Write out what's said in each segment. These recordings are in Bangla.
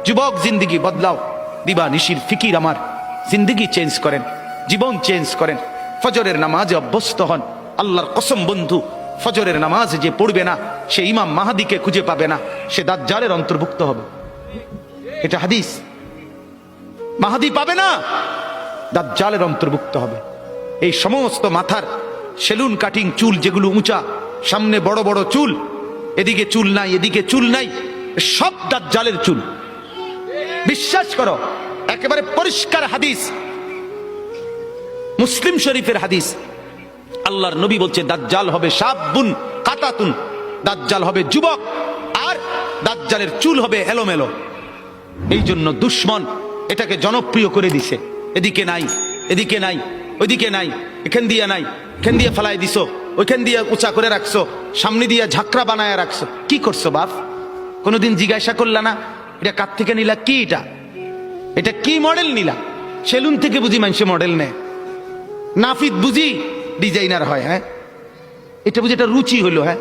যুবক জিন্দিগি বদলাও, দিবা নিশির ফিকির আমার, জিন্দিগি চেঞ্জ করেন, জীবন চেঞ্জ করেন, ফজরের নামাজে অভ্যস্ত হন। আল্লাহর কসম বন্ধু, ফজরের নামাজ যে পড়বে না সে ইমাম মাহাদিকে খুঁজে পাবে না, সে দাজ্জালের অন্তর্ভুক্ত হবে। এটা হাদিস। মাহাদি পাবে না, দাজ্জালের অন্তর্ভুক্ত হবে। এই সমস্ত মাথার সেলুন কাটিং চুল যেগুলো উঁচা, সামনে বড় বড় চুল, এদিকে চুল নাই এদিকে চুল নাই, সব দাজ্জালের চুল। বিশ্বাস করো, একেবারে পরিষ্কার হাদিস, মুসলিম শরীফের হাদিস। আল্লাহর নবী বলছে দাজ্জাল হবে শাবুন কাতাতুন, দাজ্জাল হবে যুবক, আর দাজ্জালের চুল হবে এলোমেলো। এই জন্য দুশ্মন এটাকে জনপ্রিয় করে দিছে। এদিকে নাই এদিকে নাই, ওইদিকে নাই, এখান দিয়ে নাই, এখান দিয়ে ফেলাই দিছো, ওইখান দিয়ে উঁচা করে রাখছো, সামনে দিয়ে ঝাঁকড়া বানায় রাখছো। কি করছো বাপ? কোনোদিন জিজ্ঞাসা করলা না এটা কার থেকে নিলা? কি এটা? এটা কি মডেল নিলা? সেলুন থেকে বুঝি মানুষে মডেল নেয়, নাফিদ বুঝি ডিজাইনার হয়? হ্যাঁ, এটা বুঝি এটা রুচি হইলো? হ্যাঁ,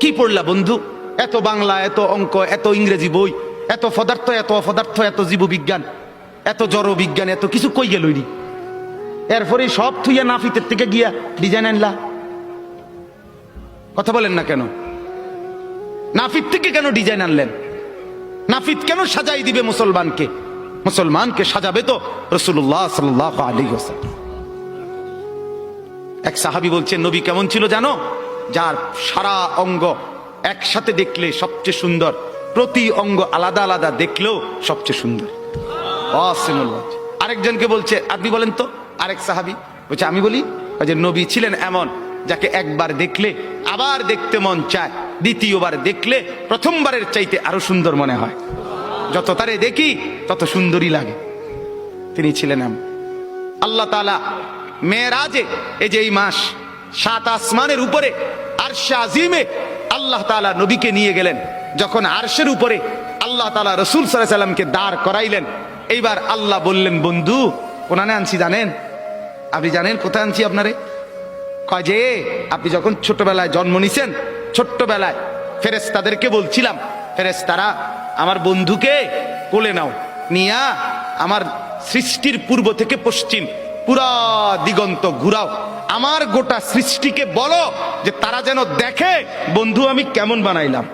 কি পড়লা বন্ধু? এত বাংলা, এত অঙ্ক, এত ইংরেজি বই, এত পদার্থ, এত অপদার্থ, এত জীববিজ্ঞান, এত জড় বিজ্ঞান, এত কিছু কই গেল? এরপরে সব থুইয়া নাফিতের থেকে গিয়া ডিজাইন আনলা। কথা বলেন না কেন? নাফিত থেকে কেন ডিজাইন আনলেন? নাফিত কেন সাজাই দিবে মুসলমানকে? মুসলমানকে সাজাবে তো রাসূলুল্লাহ সাল্লাল্লাহু আলাইহি ওয়াসাল্লাম। এক সাহাবী বলছেন নবী কেমন ছিল জানো? যার সারা অঙ্গ একসাথে দেখলে সবচেয়ে সুন্দর, প্রতি অঙ্গ আলাদা আলাদা দেখলেও সবচেয়ে সুন্দর। আরেকজনকে বলছে, আপনি বলেন তো। আরেক সাহাবী বলছে, আমি বলি যে নবী ছিলেন এমন যাকে একবার দেখলে আবার দেখতে মন চায়, দ্বিতীয়বার দেখলে প্রথমবারের চাইতে আরো সুন্দর মনে হয়, যত তারে দেখি তত সুন্দরই লাগে। তিনি ছিলেন এমন। আল্লাহ তাআলা মেরাজে, এই যে এই মাস, 7 আসমানের উপরে আরশে আজিমে আল্লাহ তাআলা নবীকে নিয়ে গেলেন। যখন আরশের উপরে আল্লাহ তাআলা রাসূল সাল্লাল্লাহু আলাইহি সাল্লামকে দাঁড় করাইলেন, এইবার আল্লাহ বললেন, বন্ধু কোনানে আনছি জানেন? আপনি জানেন কোথায় আনছি আপনারে? কয় যে আপনি যখন ছোটবেলায় জন্ম নিছেন, ছোট্টবেলায় ফেরেশতাদেরকে বলছিলাম, ফেরেশতারা আমার বন্ধুকে কোলে নাও, নিয়া আমার সৃষ্টির পূর্ব থেকে পশ্চিম পুরা দিগন্ত ঘুরাও, আমার গোটা সৃষ্টিকে বলো যে তারা যেন দেখে বন্ধু আমি কেমন বানাইলাম।